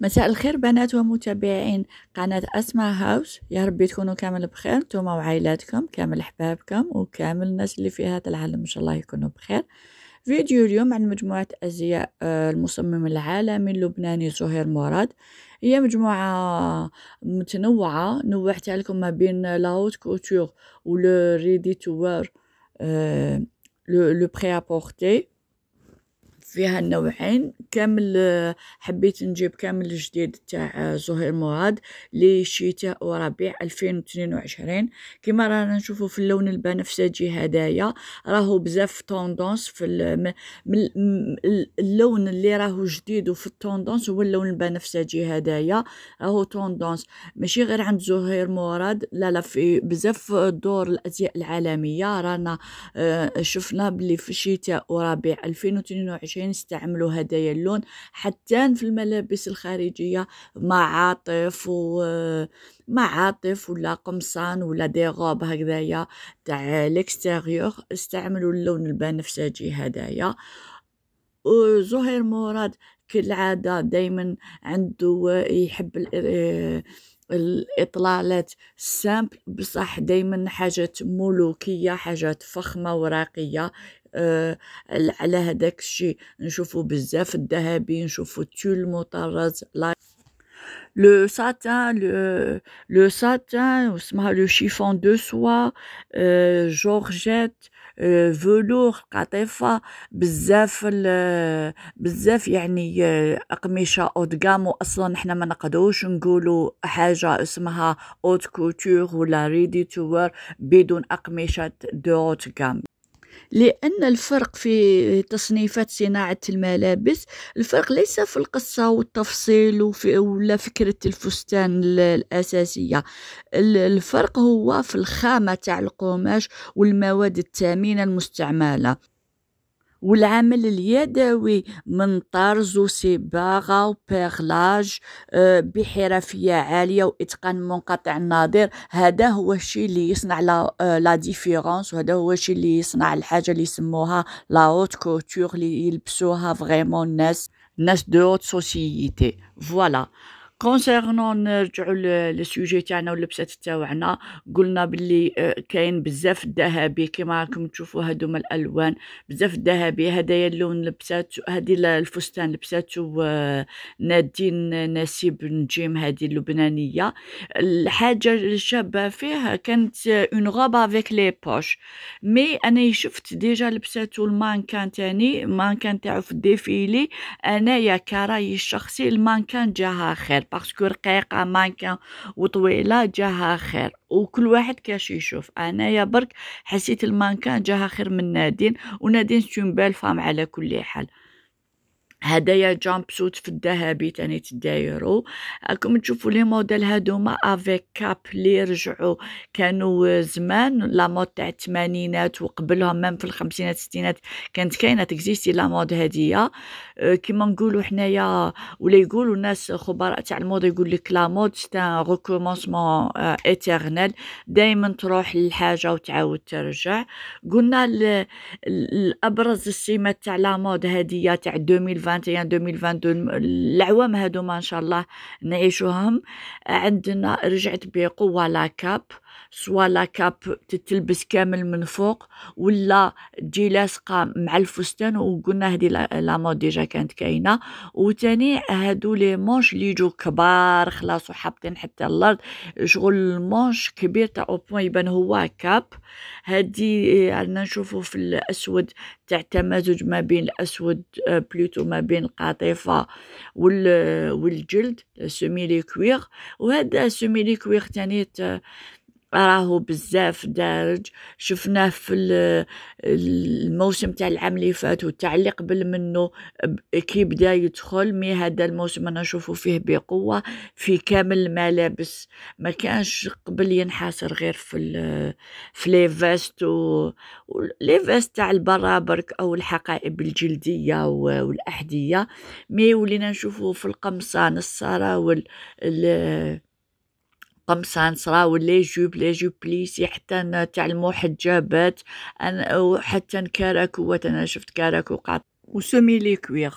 مساء الخير بنات ومتابعين قناة أسماء هاوس، يا ربي تكونوا كامل بخير نتوما وعائلاتكم كامل أحبابكم وكامل الناس اللي في هذا العالم إن شاء الله يكونوا بخير. فيديو اليوم عن مجموعة أزياء المصمم العالمي اللبناني زهير مراد. هي مجموعة متنوعة، نوعتها لكم ما بين لاوت كوتور و لو ريدي تو وير لو بري ابورتي، فيها النوعين كامل. حبيت نجيب كامل الجديد تاع زهير مراد لشتاء وربيع 2022. كما رانا نشوفوا في اللون البنفسجي هدايا راهو بزاف طوندونس في اللون اللي راهو جديد وفي الطوندونس هو اللون البنفسجي هدايا. راهو طوندونس ماشي غير عند زهير مراد، لا في بزاف دور الازياء العالميه. رانا شفنا بلي في شتاء وربيع 2022 استعملوا هدايا اللون حتى في الملابس الخارجيه مع عاطف ولا قمصان ولا دي غوب هكذايا تاع ليكستيريور استعملوا اللون البنفسجي هدايا. وزهير مراد كالعاده دايما عنده يحب الإطلالات سامبل بصح دايما حاجات ملوكية، حاجات فخمة وراقية. على هداك الشيء نشوفوا بزاف الذهبي، نشوفوا التول مطرز، لو ساتان لو ساتان واسمها لو شيفون دو سوا، جورجيت، فلور، قطيفة، بزاف يعني أقمشة أوت غام. أصلا احنا ما نقدروش نقولوا حاجة اسمها أوت كوتور ولا ريدي تو وير بدون أقمشة دو أوت غام، لأن الفرق في تصنيفات صناعة الملابس، الفرق ليس في القصة والتفصيل ولا فكرة الفستان الأساسية. الفرق هو في الخامة تاع القماش والمواد الثمينة المستعملة والعمل اليدوي من طرز وصباغة وبيغلاج بحرفية عالية وإتقان منقطع النظير. هذا هو الشيء اللي يصنع لا ديفيرونس، وهذا هو الشيء اللي يصنع الحاجة اللي يسموها لا هوت كوتور، اللي يلبسوها فريمون ناس دو هوت سوسيتي. فوالا كونسيرنون نرجعوا للسوجي تاعنا واللبسات تاعنا. قلنا باللي كاين بزاف الذهبي كما راكم تشوفوا، هادوما الالوان بزاف الذهبي. هدايا اللون لبسات هادي الفستان لبساتو نادين نسيب نجيم هادي اللبنانيه. الحاجه الشابه فيه كانت اون غوب افيك لي بوش، مي انا شفت ديجا لبساتو المانكان تاني، مانكان تاعو في الديفيلي. انايا كرايي الشخصي المانكان جاها خير باسكو رقيقه مانكان وطويله جاها خير، وكل واحد كاش يشوف. انايا برك حسيت المانكان جاها خير من نادين، ونادين سون بال فام على كل حال. هدايا جامب سوت في الذهبي تاني تدايرو. راكم تشوفوا لي موديل هادوما افيك كاب لي رجعوا كانوا زمان لا مود تاع الثمانينات وقبلهم ميم في الخمسينات الستينات كانت كاينه تكزيستي لا مود هادية. كيما نقولوا حنايا ولا يقولوا الناس خبراء تاع المود يقول لك لا مود سي ان ريكومونسمون ايترنال، دائما تروح للحاجه وتعاود ترجع. قلنا الابرز السمات تاع لا مود هادية تاع 2021 2022 العوام هادوما ان شاء الله نعيشوهم. عندنا رجعت بقوه لا كاب، سوا لا كاب تتلبس كامل من فوق ولا تجي لاصقه مع الفستان، وقلنا هذه لا مود ديجا كانت كاينه. وتاني هادو لي مونش اللي يجوا كبار خلاص وحاطين حتى الارض، شغل المونش كبير تاع او بوين يبان هو كاب. هادي عندنا نشوفوا في الاسود تاع تمازج ما بين الاسود بلوتو ما بين القطيفه والجلد سومي لي كوير. وهذا سومي لي كوير تاني راهو بزاف دارج، شفناه في الموسم تاع العام اللي فات وتاع اللي قبل منه كي بدا يدخل. مي هذا الموسم انا نشوفه فيه بقوه في كامل الملابس، ما كانش قبل ينحصر غير في لي فيست لي فيست تاع البرابرك او الحقائب الجلديه والاحذيه. مي ولينا نشوفه في القمصان السراول قمصان صراو لي جوب بليسي حتى تاع المحجبات وحتى كراكوات انا شفت كراكو وسمي لي كوير.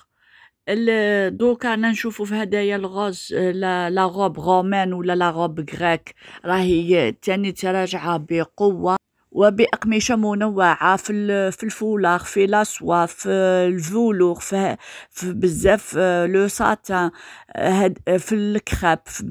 دوكا انا نشوفو في هدايا الغوز لا غوب رومان ولا لا غوب غريك راهي تاني تراجعة بقوة وبأقمشة منوعة في الفولاغ، في لاسوا، في الفولور، في بزاف لو ساتان، في الكخاب، في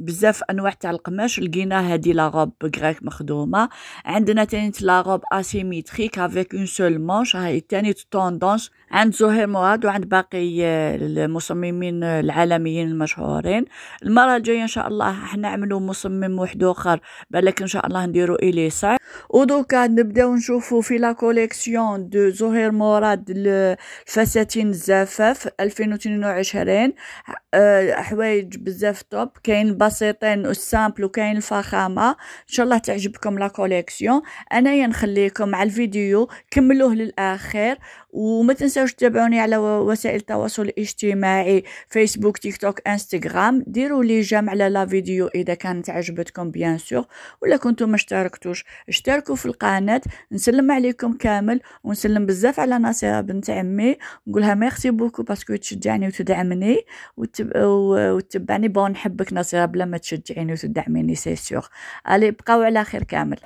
بزاف أنواع تاع القماش لقينا هادي لا غوب غريك مخدومة. عندنا تاني لا غوب اسيميتريك افيك اون سول مانش، هاي تاني توندونس عند زهير مراد وعند باقي المصممين العالميين المشهورين. المرة الجاية ان شاء الله حنعملو مصمم واحد اخر بالك ان شاء الله نديرو اليسار. ودوكا نبداو نشوفو في لا كوليكسيون دو زهير مراد الفساتين الزفاف 2022. حوايج بزاف توب، كاين بسيطين والسامبل وكاين الفخامه. ان شاء الله تعجبكم لا كوليكسيون. انايا نخليكم على الفيديو كملوه للاخر، وما تنساوش تتابعوني على وسائل التواصل الاجتماعي فيسبوك تيك توك انستغرام. ديروا لي جيم على لا فيديو اذا كانت عجبتكم بيان سور، ولا كنتم ما اشتركتوش اشتركوا في القناه. نسلم عليكم كامل ونسلم بزاف على نصيرة بنت عمي، نقولها ميرسي بوكو باسكو تشجعني وتدعمني وتتبعني. بون نحبك نصيرة بلا ما تشجعيني وتدعميني سي سور. الي بقاو على خير كامل.